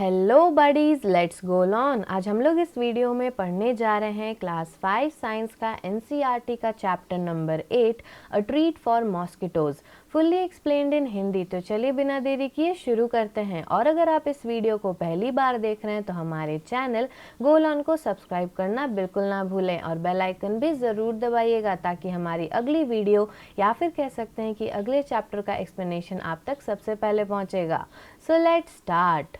Hello buddies, let's go on. आज हम लोग इस वीडियो में पढ़ने जा रहे हैं क्लास 5 साइंस का एनसीईआरटी का chapter number 8 a treat for mosquitoes, fully explained इन हिंदी। तो चलिए बिना देरी किए शुरू करते हैं। और अगर आप इस वीडियो को पहली बार देख रहे हैं तो हमारे चैनल गो ऑन को सब्सक्राइब करना बिल्कुल ना भूलें और बेल आइकन भी ज़रूर दबाइएगा ताकि हमारी अगली वीडियो या फिर कह सकते हैं कि अगले चैप्टर का एक्सप्लेनेशन आप तक सबसे पहले पहुँचेगा। So let's start.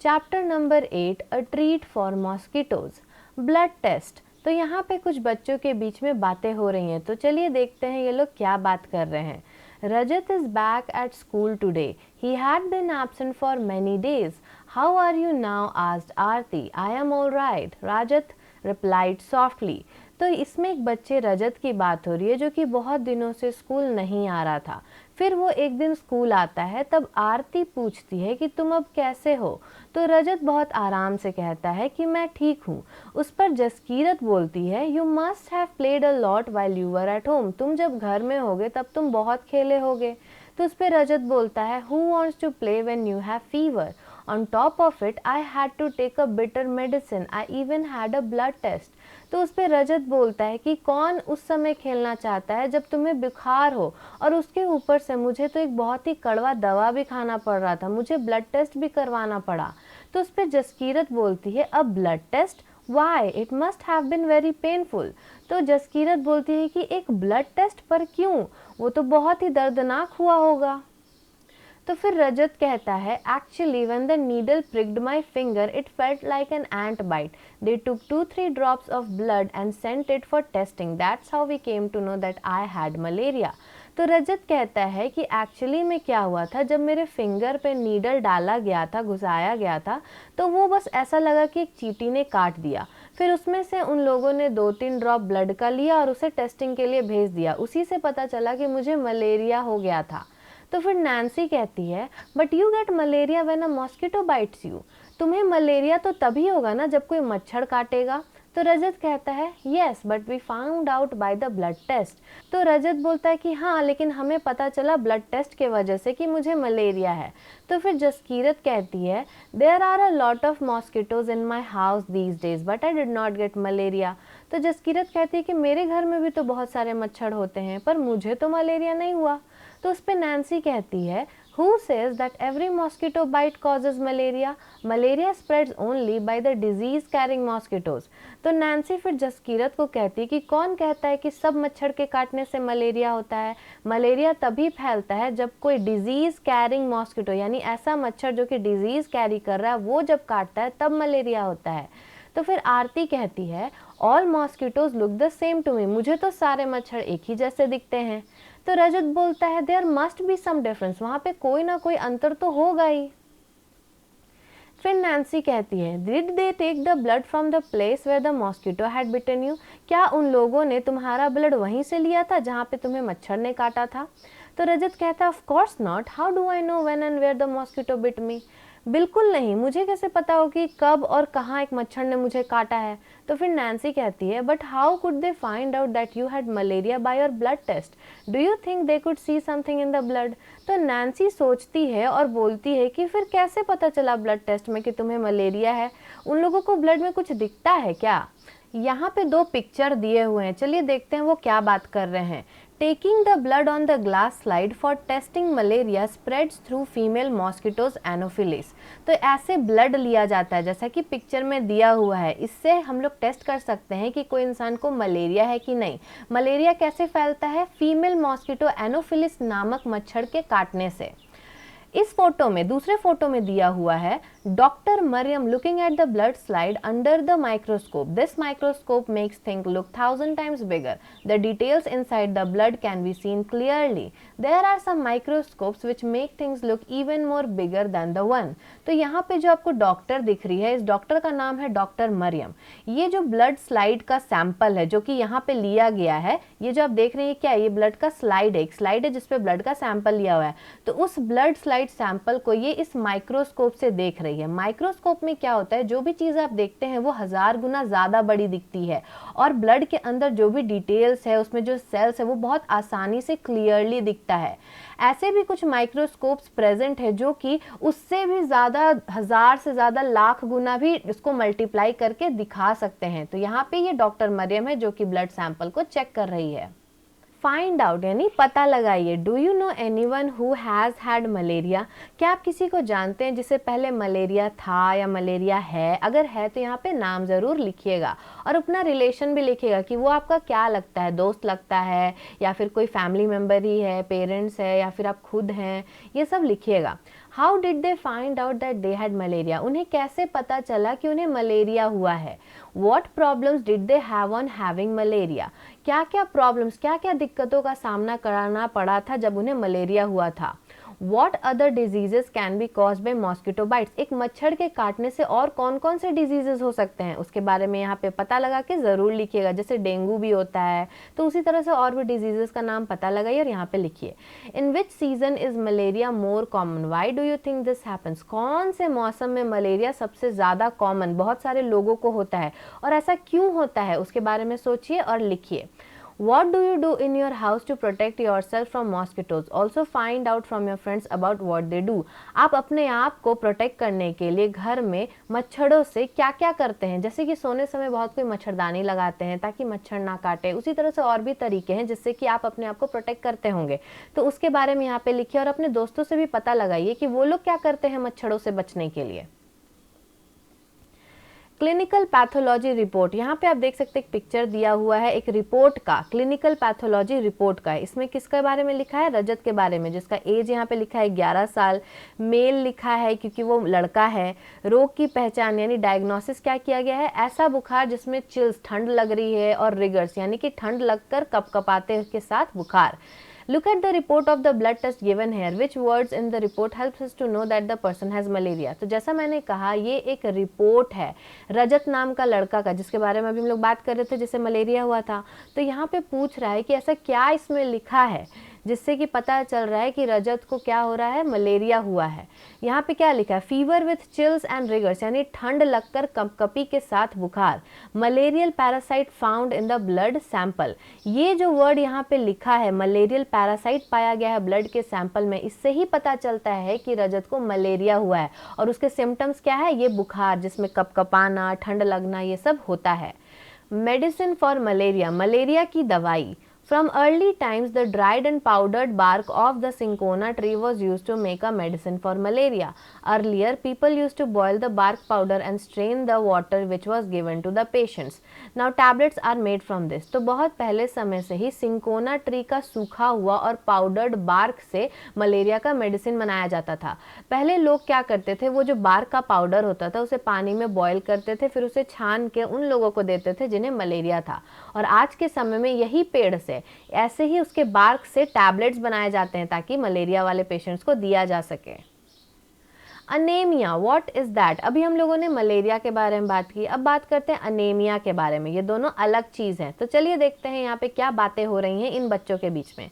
Chapter number 8 a treat for mosquitoes, blood test. तो यहाँ पे कुछ बच्चों के बीच में बातें हो रही हैं, तो चलिए देखते हैं ये लोग क्या बात कर रहे हैं। Rajat is back at school today, he had been absent for many days, how are you now, asked Aarti. I am all right, Rajat replied softly. तो इसमें एक बच्चे रजत की बात हो रही है जो कि बहुत दिनों से स्कूल नहीं आ रहा था। फिर वो एक दिन स्कूल आता है, तब आरती पूछती है कि तुम अब कैसे हो। तो रजत बहुत आराम से कहता है कि मैं ठीक हूँ। उस पर जसकीरत बोलती है, you must have played a lot while you were at home, तुम जब घर में होगे तब तुम बहुत खेले होगे। तो उस पर रजत बोलता है, who wants to play when you have fever, on top of it I had to take a bitter medicine, I even had a blood test. तो उस पर रजत बोलता है कि कौन उस समय खेलना चाहता है जब तुम्हें बुखार हो, और उसके ऊपर से मुझे तो एक बहुत ही कड़वा दवा भी खाना पड़ रहा था, मुझे ब्लड टेस्ट भी करवाना पड़ा। तो उस पर जसकीरत बोलती है, अब blood test, why, it must have been very painful. तो जसकीरत बोलती है कि एक ब्लड टेस्ट पर क्यों, वो तो बहुत ही दर्दनाक हुआ होगा। तो फिर रजत कहता है, actually when the needle pricked my finger it felt like an ant bite. They took 2-3 drops of blood and sent it for testing. That's how we came to know that I had malaria. तो रजत कहता है कि actually में क्या हुआ था, जब मेरे फिंगर पे नीडल डाला गया था, घुसाया गया था, तो वो बस ऐसा लगा कि एक चींटी ने काट दिया। फिर उसमें से उन लोगों ने 2-3 ड्रॉप ब्लड का लिया और उसे टेस्टिंग के लिए भेज दिया। उसी से पता चला कि मुझे मलेरिया हो गया था। तो फिर नैन्सी कहती है, but you get malaria when a mosquito bytes you, तुम्हें मलेरिया तो तभी होगा ना जब कोई मच्छर काटेगा। तो रजत कहता है, yes but we found out by the blood test. तो रजत बोलता है कि हाँ, लेकिन हमें पता चला ब्लड टेस्ट के वजह से कि मुझे मलेरिया है। तो फिर जसकीरत कहती है, there are a lot of mosquitoes in my house these days but I did not get malaria. तो जसकीरत कहती है कि मेरे घर में भी तो बहुत सारे मच्छर होते हैं पर मुझे तो मलेरिया नहीं हुआ। तो उस पर नैन्सी कहती है, Who says that every mosquito bite causes malaria? Malaria spreads only by the disease carrying mosquitoes. तो नैन्सी फिर जसकीरत को कहती है कि कौन कहता है कि सब मच्छर के काटने से मलेरिया होता है। मलेरिया तभी फैलता है जब कोई डिजीज कैरिंग मॉस्किटो, यानी ऐसा मच्छर जो कि डिजीज कैरी कर रहा है, वो जब काटता है तब मलेरिया होता है। तो फिर आरती कहती है, all mosquitoes look the same to me, मुझे तो सारे मच्छर एक ही जैसे दिखते हैं। तो रजत बोलता है, there must be some difference, वहां पे कोई ना कोई अंतर तो होगा ही। फिर नैन्सी कहती है, did they take the blood from the place where the mosquito had bitten you, क्या उन लोगों ने तुम्हारा ब्लड वहीं से लिया था जहाँ पे तुम्हें मच्छर ने काटा था। तो रजत कहता है, of course not, how do I know when and where the mosquito bit me, बिल्कुल नहीं, मुझे कैसे पता हो कि कब और कहाँ एक मच्छर ने मुझे काटा है। तो फिर नैन्सी कहती है, but how could they find out that you had malaria by your blood test, do you think they could see something in the blood. तो नैन्सी सोचती है और बोलती है कि फिर कैसे पता चला ब्लड टेस्ट में कि तुम्हें मलेरिया है, उन लोगों को ब्लड में कुछ दिखता है क्या। यहाँ पे 2 पिक्चर दिए हुए हैं, चलिए देखते हैं वो क्या बात कर रहे हैं। Taking the blood on the glass slide for testing malaria spreads through female mosquitoes anopheles. तो ऐसे ब्लड लिया जाता है जैसा कि पिक्चर में दिया हुआ है, इससे हम लोग टेस्ट कर सकते हैं कि कोई इंसान को मलेरिया है कि नहीं। मलेरिया कैसे फैलता है, फीमेल मॉस्किटो एनोफिलिस नामक मच्छर के काटने से। इस फोटो में, दूसरे फोटो में दिया हुआ है, doctor Mariam looking at the blood slide under the microscope, this microscope makes thing look 1000 times bigger, the details inside the blood can be seen clearly, there are some microscopes which make things look even more bigger than the one। तो यहाँ पे जो आपको doctor दिख रही है, इस doctor का नाम है डॉक्टर मरियम। ये जो ब्लड स्लाइड का सैंपल है जो कि यहाँ पे लिया गया है, ये जो आप देख रहे हैं क्या है, ये ब्लड का स्लाइड है, एक स्लाइड है जिसपे ब्लड का सैंपल लिया हुआ है। तो उस ब्लड स्लाइड सैंपल को ये इस माइक्रोस्कोप से देख रही है। माइक्रोस्कोप में क्या होता है, जो भी चीज आप देखते हैं वो 1000 गुना ज्यादा बड़ी दिखती है और ब्लड के अंदर जो भी डिटेल्स है, उसमें जो सेल्स है, वो बहुत आसानी से क्लियरली दिखती दिखता है। ऐसे भी कुछ माइक्रोस्कोप्स प्रेजेंट है जो कि उससे भी ज़्यादा 1000 से ज़्यादा लाख गुना भी इसको मल्टीप्लाई करके दिखा सकते हैं। तो यहाँ पे ये डॉक्टर मरियम है जो कि ब्लड सैंपल को चेक कर रही है। फाइंड आउट यानी पता लगाइए। Do you know anyone who has had malaria? क्या आप किसी को जानते हैं जिसे पहले मलेरिया था या मलेरिया है? अगर है तो यहाँ पे नाम ज़रूर लिखिएगा और अपना रिलेशन भी लिखिएगा कि वो आपका क्या लगता है, दोस्त लगता है या फिर कोई फैमिली मेम्बर ही है, पेरेंट्स है या फिर आप खुद हैं, ये सब लिखिएगा। How did they find out that they had malaria? उन्हें कैसे पता चला कि उन्हें मलेरिया हुआ है? What problems did they have on having malaria? क्या क्या प्रॉब्लम्स, क्या क्या दिक्कतों का सामना करना पड़ा था जब उन्हें मलेरिया हुआ था? What other diseases can be caused by mosquito bites? एक मच्छर के काटने से और कौन कौन से डिजीजेस हो सकते हैं उसके बारे में यहाँ पे पता लगा के ज़रूर लिखिएगा। जैसे डेंगू भी होता है तो उसी तरह से और भी डिजीजेस का नाम पता लगाइए और यहाँ पे लिखिए। In which season is malaria more common? Why do you think this happens? कौन से मौसम में मलेरिया सबसे ज़्यादा कॉमन, बहुत सारे लोगों को होता है और ऐसा क्यों होता है उसके बारे में सोचिए और लिखिए। What do you do in your house to protect yourself from mosquitoes? Also find out from your friends about what they do. आप अपने आप को प्रोटेक्ट करने के लिए घर में मच्छरों से क्या क्या करते हैं? जैसे कि सोने समय बहुत कोई मच्छरदानी लगाते हैं ताकि मच्छर ना काटे। उसी तरह से और भी तरीके हैं जिससे कि आप अपने आप को प्रोटेक्ट करते होंगे, तो उसके बारे में यहाँ पे लिखिए और अपने दोस्तों से भी पता लगाइए कि वो लोग क्या करते हैं मच्छरों से बचने के लिए। क्लिनिकल पैथोलॉजी रिपोर्ट, यहाँ पे आप देख सकते हैं एक पिक्चर दिया हुआ है एक रिपोर्ट का, क्लिनिकल पैथोलॉजी रिपोर्ट का। इसमें किसके बारे में लिखा है? रजत के बारे में, जिसका एज यहाँ पे लिखा है 11 साल, मेल लिखा है क्योंकि वो लड़का है। रोग की पहचान यानी डायग्नोसिस क्या किया गया है? ऐसा बुखार जिसमें चिल्स, ठंड लग रही है, और रिगर्स यानी कि ठंड लगकर कपकपाते के साथ बुखार। Look at the report of the blood test given here. Which words in the report helps us to know that the person has malaria? तो जैसा मैंने कहा ये एक रिपोर्ट है रजत नाम का लड़का का, जिसके बारे में अभी हम लोग बात कर रहे थे जिसे मलेरिया हुआ था। तो यहाँ पे पूछ रहा है कि ऐसा क्या इसमें लिखा है जिससे कि पता चल रहा है कि रजत को क्या हो रहा है, मलेरिया हुआ है। यहाँ पे क्या लिखा है? Fever with chills and riggers यानी ठंड लगकर कंपकपी के साथ बुखार। Malarial parasite found in the blood sample. ये जो वर्ड यहाँ पे लिखा है मलेरियल पैरासाइट पाया गया है ब्लड के सैंपल में, इससे ही पता चलता है कि रजत को मलेरिया हुआ है। और उसके सिम्टम्स क्या है? ये बुखार जिसमें कपकपाना, ठंड लगना, ये सब होता है। मेडिसिन फॉर मलेरिया, मलेरिया की दवाई। From early times, the dried and powdered bark of the cinchona tree was used to make a medicine for malaria. Earlier, people used to boil the bark powder and strain the water which was given to the patients. Now, tablets are made from this. तो बहुत पहले समय से ही cinchona tree का सूखा हुआ और powdered bark से मलेरिया का मेडिसिन बनाया जाता था। पहले लोग क्या करते थे, वो जो बार्क का पाउडर होता था उसे पानी में बॉयल करते थे, फिर उसे छान के उन लोगों को देते थे जिन्हें मलेरिया था। और आज के समय में यही पेड़ से ऐसे ही उसके बार्क से टैबलेट्स बनाए जाते हैं ताकि मलेरिया वाले पेशेंट्स को दिया जा सके। Anaemia, what is that? अभी हम लोगों ने मलेरिया के बारे में बात की, अब बात करते हैं अनेमिया के बारे में। ये दोनों अलग चीज हैं, तो चलिए देखते हैं यहाँ पे क्या बातें हो रही हैं इन बच्चों के बीच में।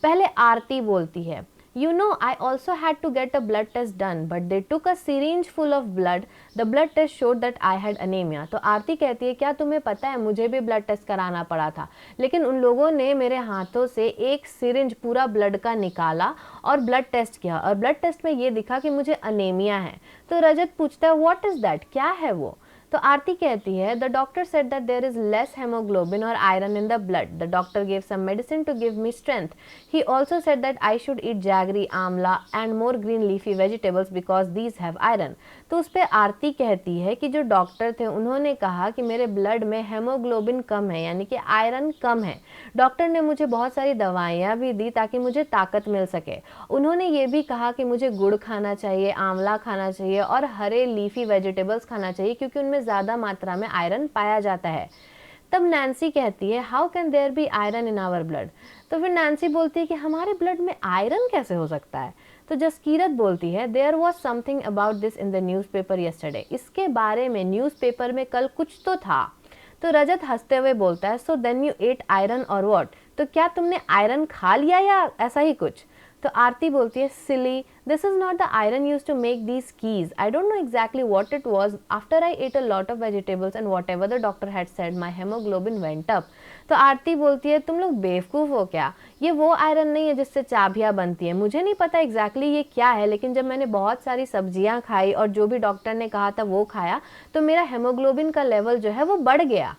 पहले आरती बोलती है, You know, I also had to get a blood test done, but they took a syringe full of blood. The blood test showed that I had anemia. तो आरती कहती है, क्या तुम्हें पता है मुझे भी ब्लड टेस्ट कराना पड़ा था, लेकिन उन लोगों ने मेरे हाथों से एक सिरिंज पूरा ब्लड का निकाला और ब्लड टेस्ट किया, और ब्लड टेस्ट में ये दिखा कि मुझे अनेमिया है। तो रजत पूछता है, व्हाट इज दैट? क्या है वो? तो आरती कहती है, the doctor said that there is less haemoglobin और iron in the blood. The doctor gave some medicine to give me strength. He also said that I should eat jaggery, amla and more green leafy vegetables because these have iron. तो उस पर आरती कहती है कि जो doctor थे उन्होंने कहा कि मेरे ब्लड में हेमोग्लोबिन कम है, यानी कि आयरन कम है। डॉक्टर ने मुझे बहुत सारी दवाइयाँ भी दी ताकि मुझे ताकत मिल सके। उन्होंने ये भी कहा कि मुझे गुड़ खाना चाहिए, आंवला खाना चाहिए और हरे लीफी वेजिटेबल्स खाना चाहिए क्योंकि उनमें ज़्यादा मात्रा में आयरन पाया जाता है। तब नैन्सी कहती है, how can there be iron in our blood? तो फिर नैन्सी बोलती है कि हमारे ब्लड में आयरन कैसे हो सकता है? तो जसकीरत बोलती है, there was something about this in the newspaper yesterday. इसके बारे में न्यूज़पेपर में कल कुछ तो था. तो रजत हंसते हुए बोलता है, so then you ate iron or what? तो क्या तुमने आयरन खा लिया या ऐसा ही कुछ? तो आरती बोलती है silly, this is not the iron used to make these keys, I don't know exactly what it was, after I ate a lot of vegetables and whatever the doctor had said my haemoglobin went up. तो आरती बोलती है तुम लोग बेवकूफ़ हो क्या, ये वो आयरन नहीं है जिससे चाबियाँ बनती हैं, मुझे नहीं पता एग्जैक्टली ये क्या है, लेकिन जब मैंने बहुत सारी सब्जियाँ खाई और जो भी डॉक्टर ने कहा था वो खाया तो मेरा हेमोग्लोबिन का लेवल जो है वो बढ़ गया।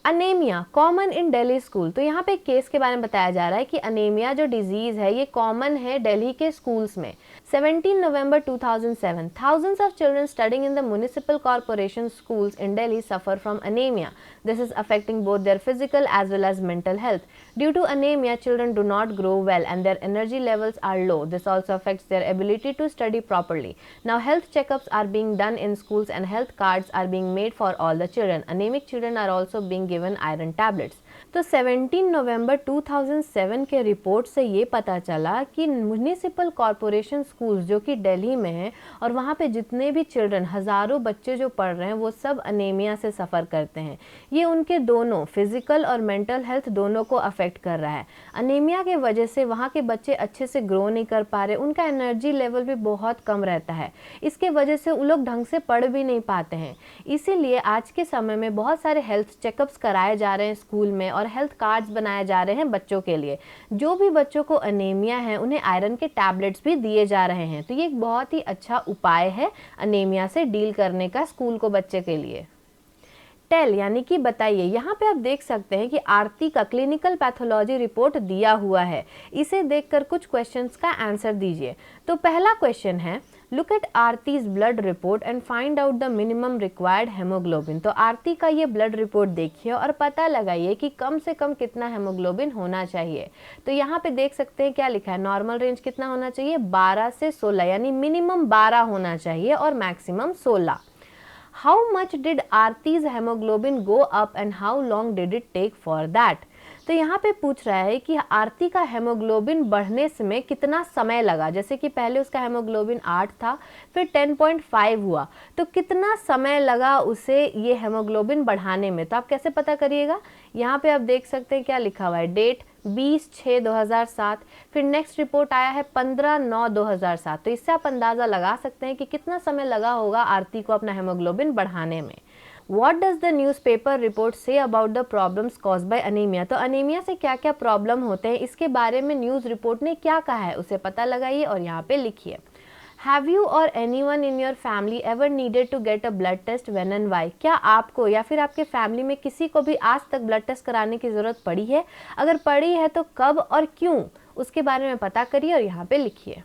Anaemia common in Delhi school, तो यहाँ पे एक केस के बारे में बताया जा रहा है कि अनेमिया जो डिजीज है ये कॉमन है दिल्ली के स्कूल्स में। 17 November 2007, thousands of children studying in the municipal corporation schools in Delhi suffer from anemia. This is affecting both their physical as well as mental health. Due to anemia, children do not grow well and their energy levels are low. This also affects their ability to study properly. Now, health checkups are being done in schools and health cards are being made for all the children. Anemic children are also being given iron tablets. तो 17 नवंबर 2007 के report से ये पता चला कि municipal corporation schools जो कि दिल्ली में हैं और वहाँ पे जितने भी चिल्ड्रन, हज़ारों बच्चे जो पढ़ रहे हैं वो सब अनेमिया से सफ़र करते हैं। ये उनके दोनों फिज़िकल और मेंटल हेल्थ दोनों को अफेक्ट कर रहा है। अनेमिया के वजह से वहाँ के बच्चे अच्छे से ग्रो नहीं कर पा रहे, उनका एनर्जी लेवल भी बहुत कम रहता है, इसके वजह से वो लोग ढंग से पढ़ भी नहीं पाते हैं। इसीलिए आज के समय में बहुत सारे हेल्थ चेकअप्स कराए जा रहे हैं स्कूल में और हेल्थ कार्ड्स बनाए जा रहे हैं बच्चों के लिए। जो भी बच्चों को अनेमिया है उन्हें आयरन के टैबलेट्स भी दिए जा रहे हैं। तो ये एक बहुत ही अच्छा उपाय है अनेमिया से डील करने का स्कूल को बच्चे के लिए। टेल यानी कि बताइए, यहाँ पे आप देख सकते हैं कि आरती का क्लिनिकल पैथोलॉजी रिपोर्ट दिया हुआ है, इसे देखकर कुछ क्वेश्चंस का आंसर दीजिए। तो पहला क्वेश्चन है, look at Aarti's blood report and find out the minimum required haemoglobin. तो आरती का ये ब्लड रिपोर्ट देखिए और पता लगाइए कि कम से कम कितना हेमोग्लोबिन होना चाहिए। तो यहाँ पे देख सकते हैं क्या लिखा है, नॉर्मल रेंज कितना होना चाहिए, 12 से 16, यानी मिनिमम 12 होना चाहिए और maximum 16। How much did Aarti's hemoglobin go up and how long did it take for that? तो यहाँ पे पूछ रहा है कि आरती का हेमोग्लोबिन बढ़ने में कितना समय लगा। जैसे कि पहले उसका हेमोग्लोबिन 8 था, फिर 10.5 हुआ, तो कितना समय लगा उसे ये हेमोग्लोबिन बढ़ाने में। तो आप कैसे पता करिएगा, यहाँ पे आप देख सकते हैं क्या लिखा हुआ है, डेट 20/6/2007, फिर नेक्स्ट रिपोर्ट आया है 15/9/2007। तो इससे आप अंदाज़ा लगा सकते हैं कि कितना समय लगा होगा आरती को अपना हेमोग्लोबिन बढ़ाने में। What does the newspaper report say about the problems caused by anemia? तो अनीमिया से क्या क्या प्रॉब्लम होते हैं, इसके बारे में न्यूज़ रिपोर्ट ने क्या कहा है उसे पता लगाइए और यहाँ पे लिखिए। Have you or anyone in your family ever needed to get a blood test, when and why? क्या आपको या फिर आपके फैमिली में किसी को भी आज तक ब्लड टेस्ट कराने की ज़रूरत पड़ी है? अगर पड़ी है तो कब और क्यों, उसके बारे में पता करिए और यहाँ पे लिखिए।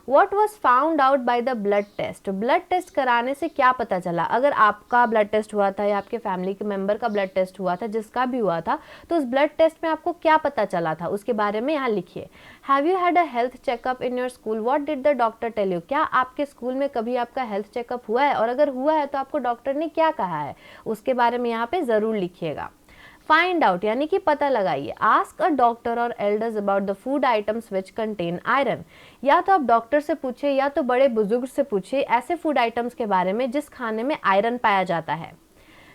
What was found out by the blood test? Blood test कराने से क्या पता चला? अगर आपका ब्लड टेस्ट हुआ था या आपके फैमिली के मेंबर का ब्लड टेस्ट हुआ था, जिसका भी हुआ था, तो उस ब्लड टेस्ट में आपको क्या पता चला था उसके बारे में यहाँ लिखिए। Have you had a health checkup in your school? What did the doctor tell you? क्या आपके स्कूल में कभी आपका हेल्थ चेकअप हुआ है, और अगर हुआ है तो आपको डॉक्टर ने क्या कहा है उसके बारे में यहाँ पे ज़रूर लिखिएगा। फाइंड आउट यानी कि पता लगाइए। आस्क अ डॉक्टर और elders about the food items which contain iron. या तो आप डॉक्टर से पूछे या तो बड़े बुजुर्ग से पूछे ऐसे फूड आइटम्स के बारे में जिस खाने में आयरन पाया जाता है।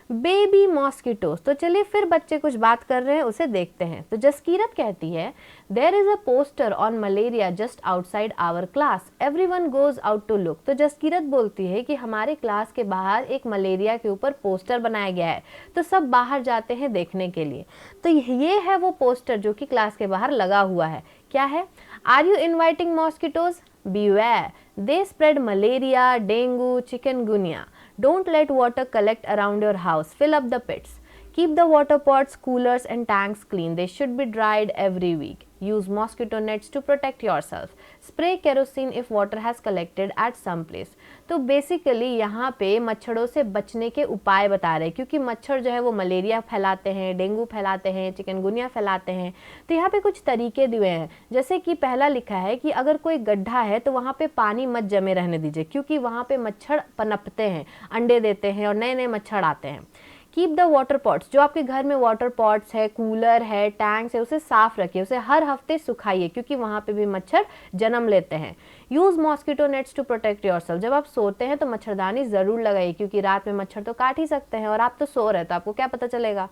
बेबी मॉस्किटोज, तो चलिए फिर बच्चे कुछ बात कर रहे हैं उसे देखते हैं। तो जसकीरत कहती है, there is a poster on malaria just outside our class, everyone goes out to look. तो जसकीरत बोलती है कि हमारे क्लास के बाहर एक मलेरिया के ऊपर पोस्टर बनाया गया है, तो सब बाहर जाते हैं देखने के लिए। तो ये है वो पोस्टर जो कि क्लास के बाहर लगा हुआ है। क्या है, are you inviting mosquitoes, beware, they spread malaria, dengue, chikungunya. Don't let water collect around your house. Fill up the pits. Keep the water pots, coolers and tanks clean. They should be dried every week. Use mosquito nets to protect yourself. Spray kerosene if water has collected at some place. तो basically यहाँ पे मच्छरों से बचने के उपाय बता रहे हैं, क्योंकि मच्छर जो है वो मलेरिया फैलाते हैं, डेंगू फैलाते हैं, चिकनगुनिया फैलाते हैं। तो यहाँ पे कुछ तरीके दिए हैं, जैसे कि पहला लिखा है कि अगर कोई गड्ढा है तो वहाँ पे पानी मत जमे रहने दीजिए, क्योंकि वहाँ पे मच्छर पनपते हैं, अंडे देते हैं और नए नए मच्छर आते हैं। कीप द वाटर पॉट्स, जो आपके घर में वाटर पॉट्स है, कूलर है, टैंक्स है, उसे साफ रखिए, उसे हर हफ्ते सुखाइए, क्योंकि वहाँ पे भी मच्छर जन्म लेते हैं। Use mosquito nets to protect yourself, जब आप सोते हैं तो मच्छरदानी ज़रूर लगाइए, क्योंकि रात में मच्छर तो काट ही सकते हैं और आप तो सो रहे हैं तो आपको क्या पता चलेगा।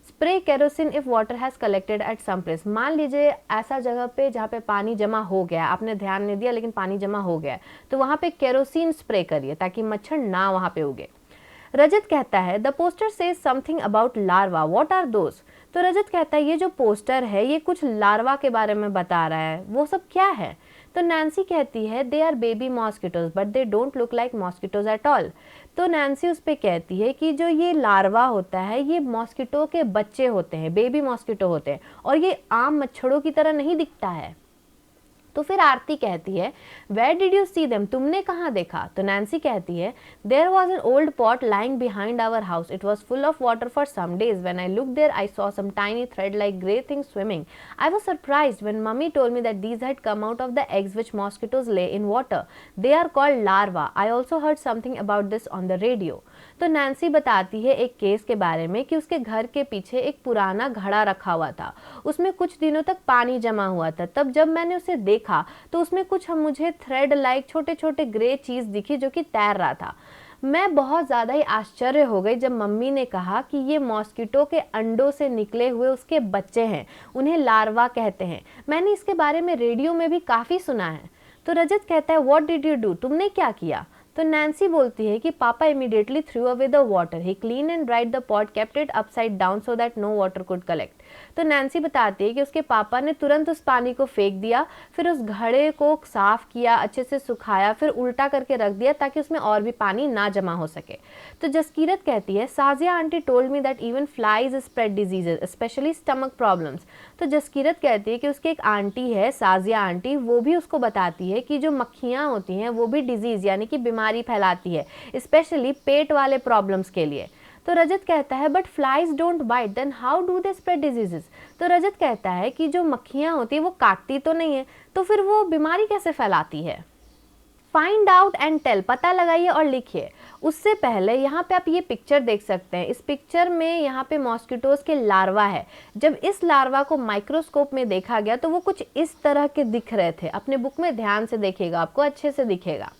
Spray kerosene if water has collected at some place. मान लीजिए ऐसा जगह पे जहाँ पे पानी जमा हो गया, आपने ध्यान नहीं दिया लेकिन पानी जमा हो गया, तो वहाँ पे केरोसिन स्प्रे करिए ताकि मच्छर ना वहाँ पे उगे। रजत कहता है the poster says something about larva, what are those. तो रजत कहता है ये जो पोस्टर है ये कुछ लार्वा के बारे में बता रहा है, वो सब क्या है। तो नैन्सी कहती है they are baby mosquitoes but they don't look like mosquitoes at all. तो नैन्सी उस पर कहती है कि जो ये लार्वा होता है ये मॉस्किटो के बच्चे होते हैं, बेबी मॉस्किटो होते हैं, और ये आम मच्छरों की तरह नहीं दिखता है। तो फिर आरती कहती है where did you see them, तुमने कहाँ देखा। तो नैन्सी कहती है there was an old pot lying behind our house, it was full of water for some days, when I look there I saw some tiny thread like grey things swimming, I was surprised when mummy told me that these had come out of the eggs which mosquitoes lay in water, they are called larva, I also heard something about this on the radio. तो Nancy बताती है एक case के बारे में कि उसके घर के पीछे एक पुराना घड़ा रखा हुआ था, उसमें कुछ दिनों तक पानी जमा हुआ था। तब जब मैंने उसे देखा तो उसमें कुछ मुझे थ्रेड लाइक छोटे छोटे ग्रे चीज दिखी जो कि तैर रहा था। मैं बहुत ज़्यादा ही आश्चर्य हो गई जब मम्मी ने कहा कि ये मॉस्किटो के अंडों से निकले हुए उसके बच्चे हैं, उन्हें लार्वा कहते हैं। मैंने इसके बारे में रेडियो में भी काफ़ी सुना है। तो रजत कहता है व्हाट डिड यू डू, तुमने क्या किया। तो नैन्सी बोलती है कि papa immediately threw away the water, he cleaned and dried the pot, kept it upside down so that no water could collect. तो नैन्सी बताती है कि उसके पापा ने तुरंत उस पानी को फेंक दिया, फिर उस घड़े को साफ किया, अच्छे से सुखाया, फिर उल्टा करके रख दिया ताकि उसमें और भी पानी ना जमा हो सके। तो जसकीरत कहती है Sajiya aunty told me that even flies spread diseases specially stomach problems. तो जसकीरत कहती है कि उसकी एक आंटी है साजिया आंटी, वो भी उसको बताती है कि जो मक्खियाँ होती हैं वो भी डिजीज यानी कि बीमारी फैलाती है, स्पेशली पेट वाले प्रॉब्लम्स के लिए। तो रजत कहता है but flies don't bite, then how do they spread diseases. तो रजत कहता है कि जो मक्खियाँ होती है वो काटती तो नहीं है, तो फिर वो बीमारी कैसे फैलाती है। फाइंड आउट एंड टेल, पता लगाइए और लिखिए। उससे पहले यहाँ पे आप ये पिक्चर देख सकते हैं। इस पिक्चर में यहाँ पे मॉस्किटोज के लार्वा है। जब इस लार्वा को माइक्रोस्कोप में देखा गया तो वो कुछ इस तरह के दिख रहे थे। अपने बुक में ध्यान से देखिएगा, आपको अच्छे से दिखेगा।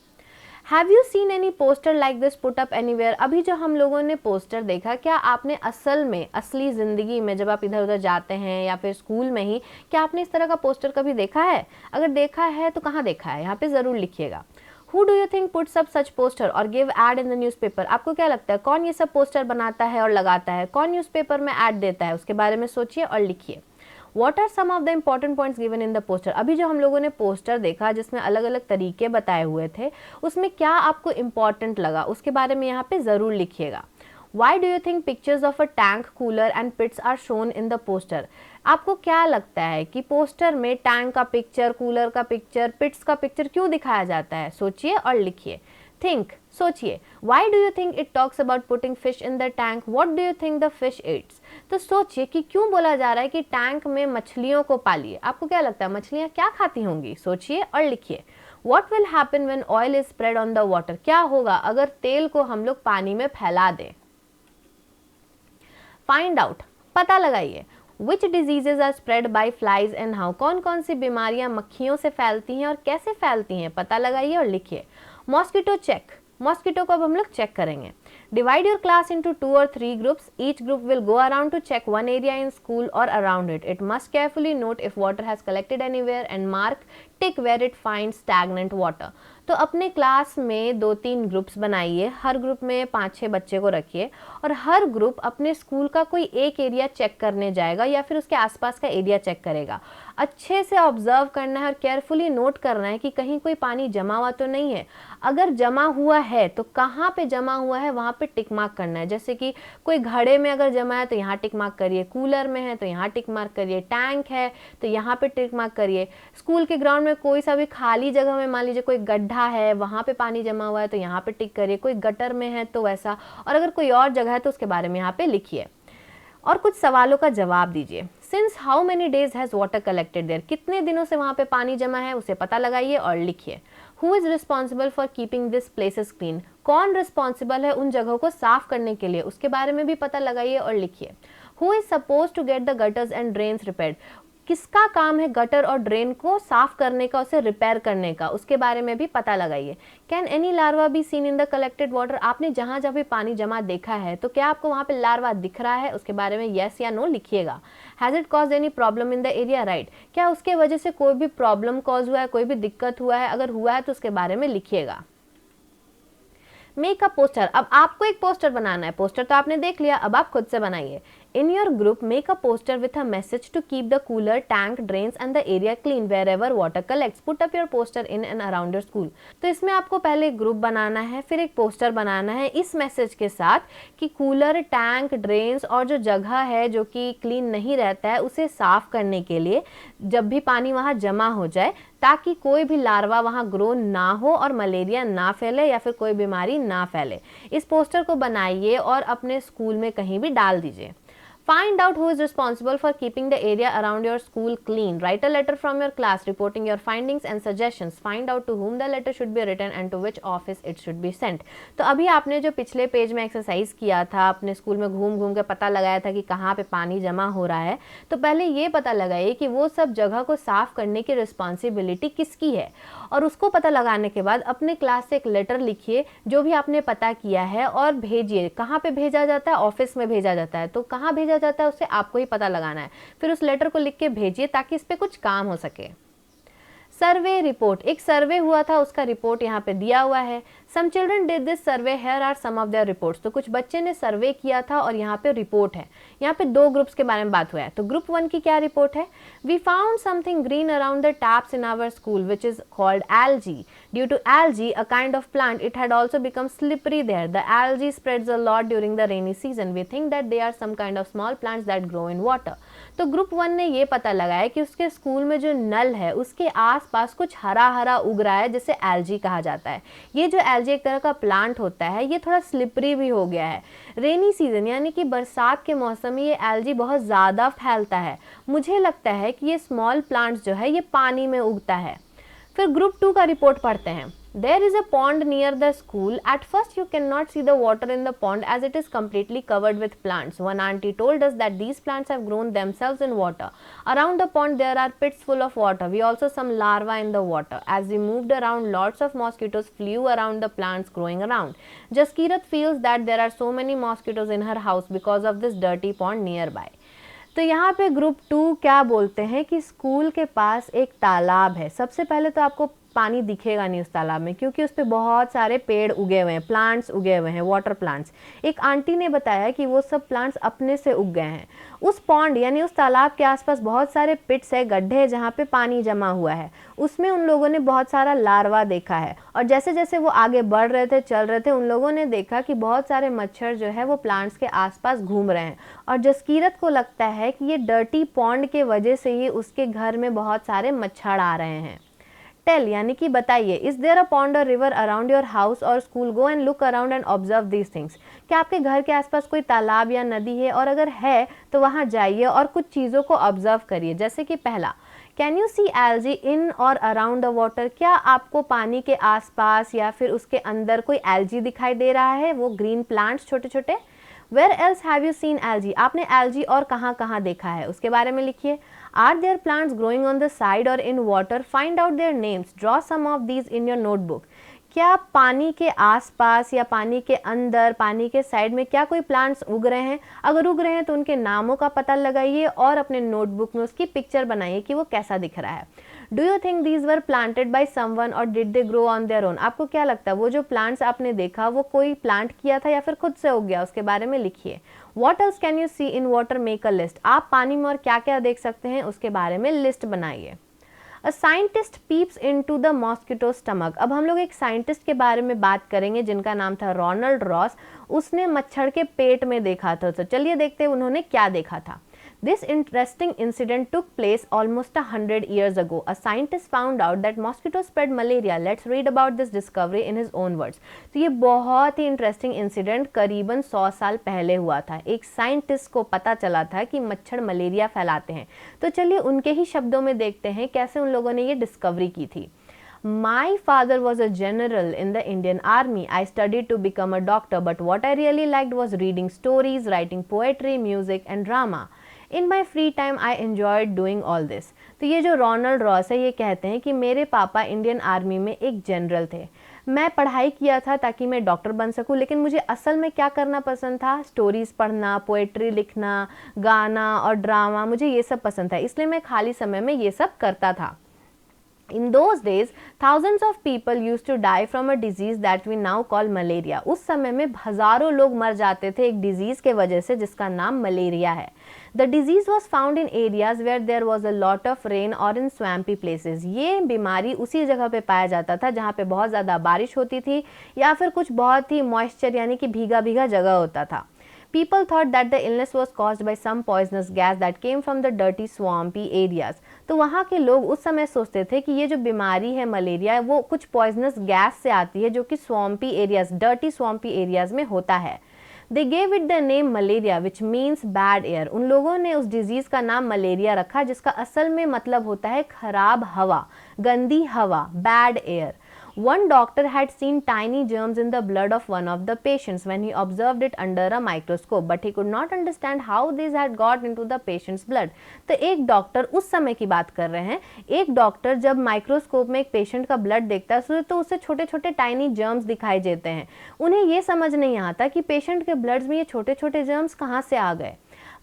Have you seen any poster like this put up anywhere. अभी जो हम लोगों ने पोस्टर देखा, क्या आपने असल में असली ज़िंदगी में जब आप इधर उधर जाते हैं या फिर स्कूल में ही, क्या आपने इस तरह का पोस्टर कभी देखा है। अगर देखा है तो कहाँ देखा है, यहाँ पे ज़रूर लिखिएगा। Who do you think puts up such poster or give ad in the newspaper? आपको क्या लगता है कौन ये सब पोस्टर बनाता है और लगाता है, कौन न्यूज़पेपर में ऐड देता है, उसके बारे में सोचिए और लिखिए। What are some of the important points given in the poster? अभी जो हम लोगों ने पोस्टर देखा जिसमें अलग अलग तरीके बताए हुए थे, उसमें क्या आपको इम्पॉर्टेंट लगा उसके बारे में यहाँ पे ज़रूर लिखिएगा। Why do you think pictures of a tank, cooler and pits are shown in the poster? आपको क्या लगता है कि पोस्टर में टैंक का पिक्चर, कूलर का पिक्चर, पिट्स का पिक्चर क्यों दिखाया जाता है, सोचिए और लिखिए। थिंक, सोचिए। Why do you think it talks about putting fish in the tank? What do you think the fish eats? तो सोचिए कि क्यों बोला जा रहा है कि टैंक में मछलियों को पालिए। आपको क्या लगता है मछलियाँ क्या खाती होंगी, सोचिए और लिखिए। What will happen when oil is spread on the water? क्या होगा अगर तेल को हम लोग पानी में फैला दें। फाइंड आउट, पता लगाइए। Which diseases are spread by flies and how? कौन कौन सी बीमारियां मक्खियों से फैलती हैं और कैसे फैलती हैं, पता लगाइए और लिखिए। मॉस्किटो चेक, मॉस्किटो को अब हम लोग चेक करेंगे। Divide your class into 2 or 3 groups. Each group will go around to check one area in school or around it. It must carefully note if water has collected anywhere and mark tick where it finds stagnant water. तो अपने class में 2-3 groups बनाइए, हर group में 5-6 बच्चे को रखिए और हर group अपने स्कूल का कोई एक एरिया चेक करने जाएगा या फिर उसके आसपास का एरिया चेक करेगा। अच्छे से ऑब्जर्व करना है और केयरफुली नोट करना है कि कहीं कोई पानी जमा हुआ तो नहीं है। अगर जमा हुआ है तो कहाँ पे जमा हुआ है वहाँ पे टिक मार्क करना है। जैसे कि कोई घड़े में अगर जमा है तो यहाँ टिक मार्क करिए, कूलर में है तो यहाँ टिक मार्क करिए, टैंक है तो यहाँ पे टिक मार्क करिए। स्कूल के ग्राउंड में कोई सा भी खाली जगह में मान लीजिए कोई गड्ढा है, वहाँ पे पानी जमा हुआ है तो यहाँ पे टिक करिए, कोई गटर में है तो वैसा, और अगर कोई और जगह है तो उसके बारे में यहाँ पे लिखिए और कुछ सवालों का जवाब दीजिए। Since how many days has water collected there, कितने दिनों से वहाँ पे पानी जमा है उसे पता लगाइए और लिखिए। Who is responsible for keeping this places clean, कौन रिस्पॉन्सिबल है उन जगहों को साफ करने के लिए, उसके बारे में भी पता लगाइए और लिखिए। Who is suppose to get the gutters and drains repaired, किसका काम है गटर और ड्रेन को साफ करने का, उसे रिपेयर करने का, उसके बारे में भी पता लगाइए। Can any larva be seen in the collected water, आपने जहां जहां भी पानी जमा देखा है तो क्या आपको वहां पे लार्वा दिख रहा है, उसके बारे में यस या नो लिखिएगा। Has it cause any problem in the area, right, क्या उसके वजह से कोई भी प्रॉब्लम कॉज हुआ है, कोई भी दिक्कत हुआ है, अगर हुआ है तो उसके बारे में लिखिएगा। मेक अ पोस्टर, अब आपको एक पोस्टर बनाना है। पोस्टर तो आपने देख लिया, अब आप खुद से बनाइए। In your group, make a poster with a message to keep the cooler, tank, drains and the area clean wherever water collects. Put up your poster in and around your school. तो इसमें आपको पहले एक group बनाना है, फिर एक poster बनाना है इस मैसेज के साथ कि कूलर, टैंक, ड्रेन्स और जो जगह है जो कि क्लीन नहीं रहता है उसे साफ करने के लिए जब भी पानी वहाँ जमा हो जाए, ताकि कोई भी लार्वा वहाँ ग्रो ना हो और मलेरिया ना फैले या फिर कोई बीमारी ना फैले। इस पोस्टर को बनाइए और अपने स्कूल में कहीं भी डाल दीजिए। Find out who is responsible for keeping the area around your school clean. Write a letter from your class reporting your findings and suggestions. Find out to whom the letter should be written and to which office it should be sent. तो अभी आपने जो पिछले page में exercise किया था, अपने school में घूम घूम के पता लगाया था कि कहाँ पे पानी जमा हो रहा है, तो पहले ये पता लगाइए कि वो सब जगह को साफ करने की रिस्पॉन्सिबिलिटी किसकी है, और उसको पता लगाने के बाद अपने क्लास से एक लेटर लिखिए जो भी आपने पता किया है और भेजिए। कहाँ पे भेजा जाता है, ऑफिस में भेजा जाता है, तो कहाँ भेजा जाता है उसे आपको ही पता लगाना है। फिर उस लेटर को लिख के भेजिए ताकि इस पे कुछ काम हो सके। सर्वे रिपोर्ट, एक सर्वे हुआ था उसका रिपोर्ट यहाँ पे दिया हुआ है। Some children did this survey, here are some of their reports. तो कुछ बच्चे ने सर्वे किया था और यहाँ पे रिपोर्ट है। यहाँ पे दो ग्रुप्स के बारे में बात हुआ है। तो ग्रुप 1 की क्या रिपोर्ट है? We found something green around the taps in our school which is called algae. Due to algae, a kind of plant, it had also become slippery there. The algae spreads a lot during the rainy season. We think that they are some kind of small plants that grow in water. तो group 1 ने ये पता लगाया कि उसके school में जो नल है उसके आसपास कुछ हरा हरा उग रहा है जिसे एल्जी कहा जाता है। ये जो एल्जी एक तरह का प्लांट होता है, ये थोड़ा स्लिपरी भी हो गया है। रेनी सीजन यानी कि बरसात के मौसम में ये एल्जी बहुत ज़्यादा फैलता है। मुझे लगता है कि ये स्मॉल प्लांट्स जो है ये पानी में उगता है। फिर ग्रुप 2 का रिपोर्ट पढ़ते हैं। There is a pond near the school. At first you cannot see the water in the pond as it is completely covered with plants. One auntie told us that these plants have grown themselves in water. Around the pond there are pits full of water. We also some larvae in the water. As we moved around, lots of mosquitoes flew around the plants growing around. Jaskirat feels that there are so many mosquitoes in her house because of this dirty pond nearby. तो यहाँ पे group 2 क्या बोलते हैं कि school के पास एक तालाब है। सबसे पहले तो आपको पानी दिखेगा नहीं उस तालाब में क्योंकि उस पर बहुत सारे पेड़ उगे हुए हैं, प्लांट्स उगे हुए हैं, वाटर प्लांट्स। एक आंटी ने बताया कि वो सब प्लांट्स अपने से उग गए हैं। उस पॉन्ड यानी उस तालाब के आसपास बहुत सारे पिट्स है, गड्ढे हैं जहाँ पे पानी जमा हुआ है। उसमें उन लोगों ने बहुत सारा लार्वा देखा है और जैसे जैसे वो आगे बढ़ रहे थे, चल रहे थे, उन लोगों ने देखा कि बहुत सारे मच्छर जो है वो प्लांट्स के आसपास घूम रहे हैं। और जसकीरत को लगता है कि ये डर्टी पॉन्ड के वजह से ही उसके घर में बहुत सारे मच्छर आ रहे हैं। टेल यानी कि बताइए, इज देयर अ पॉन्ड और रिवर अराउंड योर हाउस और school? Go and look around and observe these things. क्या आपके घर के आसपास कोई तालाब या नदी है? और अगर है तो वहाँ जाइए और कुछ चीज़ों को ऑब्जर्व करिए। जैसे कि पहला, कैन यू सी एल्जी इन और अराउंड द वाटर? क्या आपको पानी के आसपास या फिर उसके अंदर कोई एल्जी दिखाई दे रहा है, वो ग्रीन प्लांट्स छोटे छोटे? Where else have you seen algae? आपने एल्जी और कहाँ कहाँ देखा है उसके बारे में लिखिए। Are there plants growing on the side और in water? Find out their names, draw some of these in your notebook. क्या पानी के आसपास या पानी के अंदर, पानी के साइड में क्या कोई प्लांट्स उग रहे हैं? अगर उग रहे हैं तो उनके नामों का पता लगाइए और अपने नोटबुक में उसकी पिक्चर बनाइए कि वो कैसा दिख रहा है। Do you think these were planted by someone और did they grow on their own? आपको क्या लगता है वो जो प्लांट्स आपने देखा वो कोई प्लांट किया था या फिर खुद से उग गया? उसके बारे में लिखिए। What else can you see in water? Make a list. आप पानी में और क्या क्या देख सकते हैं उसके बारे में लिस्ट बनाइए। A scientist peeps into the mosquito stomach. अब हम लोग एक साइंटिस्ट के बारे में बात करेंगे जिनका नाम था रोनाल्ड रॉस। उसने मच्छर के पेट में देखा था। तो चलिए देखते हैं उन्होंने क्या देखा था। This interesting incident took place almost 100 years ago. A scientist found out that mosquitoes spread malaria. Let's read about this discovery in his own words. तो ये बहुत ही इंटरेस्टिंग इंसिडेंट करीबन 100 साल पहले हुआ था। एक साइंटिस्ट को पता चला था कि मच्छर मलेरिया फैलाते हैं। तो चलिए उनके ही शब्दों में देखते हैं कैसे उन लोगों ने ये डिस्कवरी की थी। My father was a general in the Indian Army. I studied to become a doctor, but what I really liked was reading stories, writing poetry, music, and drama. In my free time I enjoyed doing all this. तो ये जो Ronald Ross है ये कहते हैं कि मेरे पापा इंडियन आर्मी में एक जनरल थे। मैं पढ़ाई किया था ताकि मैं डॉक्टर बन सकूं, लेकिन मुझे असल में क्या करना पसंद था, स्टोरीज़ पढ़ना, पोएट्री लिखना, गाना और ड्रामा, मुझे ये सब पसंद था, इसलिए मैं खाली समय में ये सब करता था। In those days, thousands of people used to die from a disease that we now call malaria. उस समय में हजारों लोग मर जाते थे एक डिजीज के वजह से जिसका नाम मलेरिया है। The disease was found in areas where there was a lot of rain or in swampy places. ये बीमारी उसी जगह पे पाया जाता था जहाँ पे बहुत ज़्यादा बारिश होती थी या फिर कुछ बहुत ही मॉइस्चर यानी कि भीगा भीगा जगह होता था। People thought that the illness was caused by some poisonous gas that came from the dirty swampy areas. तो वहाँ के लोग उस समय सोचते थे कि ये जो बीमारी है मलेरिया वो कुछ पॉइजनस गैस से आती है जो कि स्वॉम्पी एरियाज, डर्टी स्वॉम्पी एरियाज में होता है। They gave it the name malaria which means bad air. उन लोगों ने उस डिजीज का नाम मलेरिया रखा जिसका असल में मतलब होता है खराब हवा, गंदी हवा, bad air. One doctor had seen tiny germs in the blood of one of the patients when he observed it under a microscope, but he could not understand how these had got into the patient's blood. तो एक doctor, उस समय की बात कर रहे हैं, एक डॉक्टर जब माइक्रोस्कोप में एक पेशेंट का ब्लड देखता है तो उसे छोटे छोटे टाइनी जर्म्स दिखाई देते हैं। उन्हें ये समझ नहीं आता कि पेशेंट के ब्लड में ये छोटे छोटे जर्म्स कहाँ से आ गए।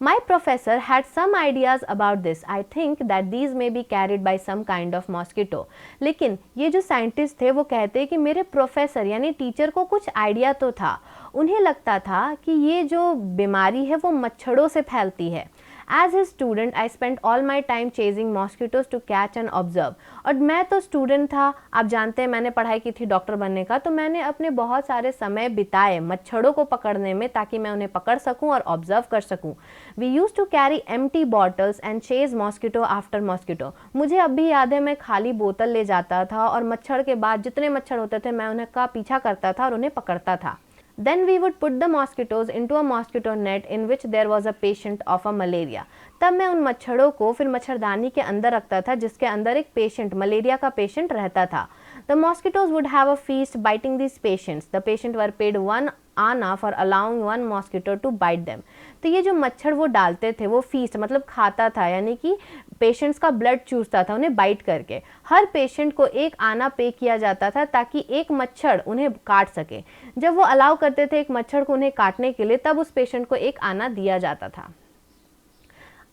My professor had some ideas about this. I think that these may be carried by some kind of mosquito. लेकिन ये जो साइंटिस्ट थे वो कहते हैं कि मेरे प्रोफेसर यानी टीचर को कुछ आइडिया तो था। उन्हें लगता था कि ये जो बीमारी है वो मच्छरों से फैलती है। As his student, I spent all my time chasing mosquitoes to catch and observe. और मैं तो स्टूडेंट था, आप जानते हैं मैंने पढ़ाई की थी डॉक्टर बनने का, तो मैंने अपने बहुत सारे समय बिताए मच्छरों को पकड़ने में ताकि मैं उन्हें पकड़ सकूं और ऑब्जर्व कर सकूं। We used to carry empty bottles and chase mosquito after mosquito. मुझे अब भी याद है मैं खाली बोतल ले जाता था और मच्छर के बाद जितने मच्छर होते थे मैं उन्हें का पीछा करता था और उन्हें पकड़ता था। Then we would put the mosquitoes into a mosquito net in which there was a patient of a malaria. तब मैं उन मच्छरों को फिर मच्छरदानी के अंदर रखता था जिसके अंदर एक पेशेंट, मलेरिया का पेशेंट रहता था। The mosquitoes would have a feast biting these patients. The patient were paid 1 आना for allowing one mosquito to bite them. तो ये जो मच्छर वो डालते थे वो फीस्ट मतलब खाता था यानी कि पेशेंट्स का ब्लड चूसता था उन्हें बाइट करके। हर पेशेंट को 1 आना पे किया जाता था ताकि एक मच्छर उन्हें काट सके। जब वो अलाउ करते थे एक मच्छर को उन्हें काटने के लिए तब उस पेशेंट को 1 आना दिया जाता था।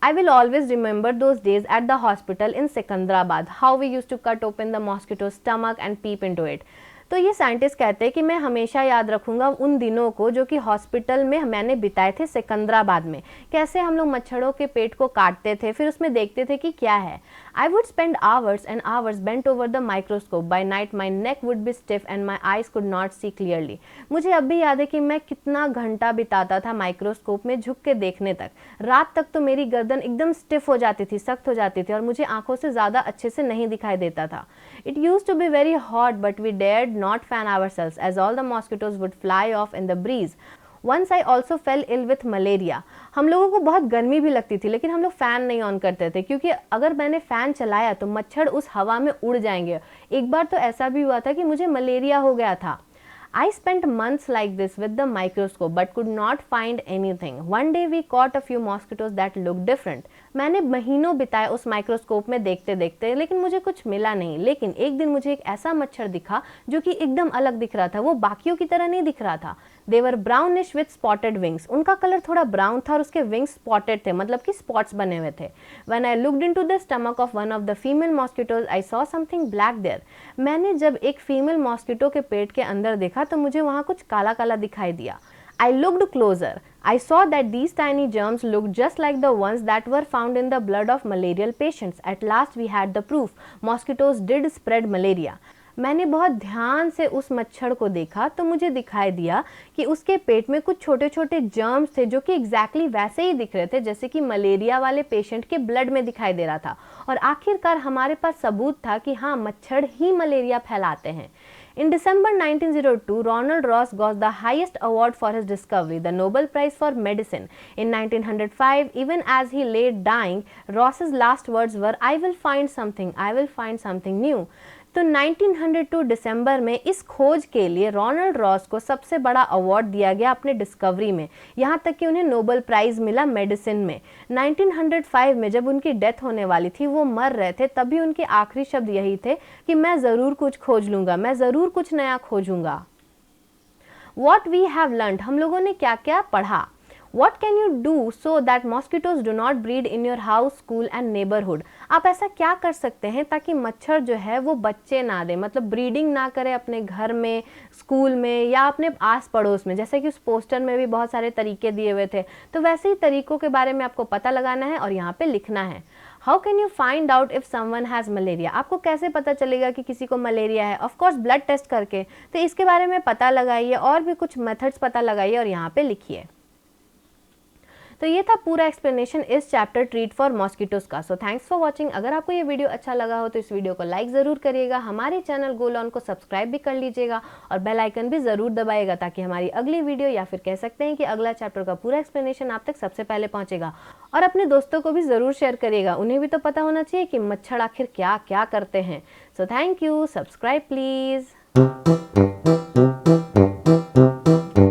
I will always remember those days at the hospital in Secunderabad, how we used to cut open the mosquito's stomach and peep into it. तो ये साइंटिस्ट कहते हैं कि मैं हमेशा याद रखूंगा उन दिनों को जो कि हॉस्पिटल में मैंने बिताए थे सिकंदराबाद में, कैसे हम लोग मच्छरों के पेट को काटते थे फिर उसमें देखते थे कि क्या है। I would spend hours and hours bent over the microscope. By night my neck would be stiff and my eyes could not see clearly. मुझे अब भी याद है कि मैं कितना घंटा बिताता था माइक्रोस्कोप में झुक के देखने तक। रात तक तो मेरी गर्दन एकदम स्टिफ हो जाती थी, सख्त हो जाती थी और मुझे आंखों से ज़्यादा अच्छे से नहीं दिखाई देता था। It used to be very hot but we dared not fan ourselves as all the mosquitoes would fly off in the breeze. Once I also fell ill with malaria. हम लोगों को बहुत गर्मी भी लगती थी लेकिन हम लोग फ़ैन नहीं ऑन करते थे क्योंकि अगर मैंने फ़ैन चलाया तो मच्छर उस हवा में उड़ जाएंगे। एक बार तो ऐसा भी हुआ था कि मुझे मलेरिया हो गया था। I spent months like this with the microscope but could not find anything. One day we caught a few mosquitoes that looked different. मैंने महीनों बिताए उस माइक्रोस्कोप में देखते देखते लेकिन मुझे कुछ मिला नहीं। लेकिन एक दिन मुझे एक ऐसा मच्छर दिखा जो कि एकदम अलग दिख रहा था, वो बाकियों की तरह नहीं दिख रहा था। They were brownish with spotted wings. उनका कलर थोड़ा ब्राउन था और उसके विंग्स स्पॉटेड थे, मतलब कि स्पॉट्स बने हुए थे। When I looked into the stomach of one of the female mosquitoes, I saw something black there. मैंने जब एक फीमेल मॉस्किटो के पेट के अंदर देखा तो मुझे वहाँ कुछ काला काला दिखाई दिया। I looked closer. I saw that these tiny germs looked just like the ones that were found in the blood of malarial patients. At last we had the proof. Mosquitoes did spread malaria. मैंने बहुत ध्यान से उस मच्छर को देखा तो मुझे दिखाई दिया कि उसके पेट में कुछ छोटे छोटे जर्म्स थे जो कि एग्जैक्टली वैसे ही दिख रहे थे जैसे कि मलेरिया वाले पेशेंट के ब्लड में दिखाई दे रहा था। और आखिरकार हमारे पास सबूत था कि हाँ, मच्छर ही मलेरिया फैलाते हैं। In December 1902, Ronald Ross got the highest award for his discovery, the Nobel Prize for Medicine. In 1905, even as he lay dying, Ross's last words were, "I will find something new." तो 1902 दिसंबर में इस खोज के लिए Ronald Ross को सबसे बड़ा award दिया गया अपने डिस्कवरी में, यहाँ तक कि उन्हें नोबेल प्राइज मिला मेडिसिन में। 1905 में जब उनकी डेथ होने वाली थी, वो मर रहे थे, तभी उनके आखिरी शब्द यही थे कि मैं ज़रूर कुछ खोज लूँगा, मैं ज़रूर कुछ नया खोजूँगा। What we have learned, हम लोगों ने क्या क्या पढ़ा। What can you do so that mosquitoes do not breed in your house, school and neighborhood? आप ऐसा क्या कर सकते हैं ताकि मच्छर जो है वो बच्चे ना दे, मतलब ब्रीडिंग ना करे अपने घर में, स्कूल में या अपने आस पड़ोस में। जैसे कि उस पोस्टर में भी बहुत सारे तरीके दिए हुए थे, तो वैसे ही तरीकों के बारे में आपको पता लगाना है और यहाँ पे लिखना है। How can you find out if someone has malaria, आपको कैसे पता चलेगा कि किसी को मलेरिया है? ऑफकोर्स ब्लड टेस्ट करके। तो इसके बारे में पता लगाइए और भी कुछ मेथड्स पता लगाइए और यहाँ पे लिखिए। तो ये था पूरा एक्सप्लेनेशन इस चैप्टर ट्रीट फॉर मॉस्किटोज का। So thanks for watching. अगर आपको ये वीडियो अच्छा लगा हो तो इस वीडियो को लाइक ज़रूर करिएगा, हमारे चैनल गोल ऑन को सब्सक्राइब भी कर लीजिएगा और बेल आइकन भी ज़रूर दबाइएगा ताकि हमारी अगली वीडियो या फिर कह सकते हैं कि अगला चैप्टर का पूरा एक्सप्लेनेशन आप तक सबसे पहले पहुँचेगा। और अपने दोस्तों को भी ज़रूर शेयर करिएगा, उन्हें भी तो पता होना चाहिए कि मच्छर आखिर क्या क्या करते हैं। So thank you, subscribe please.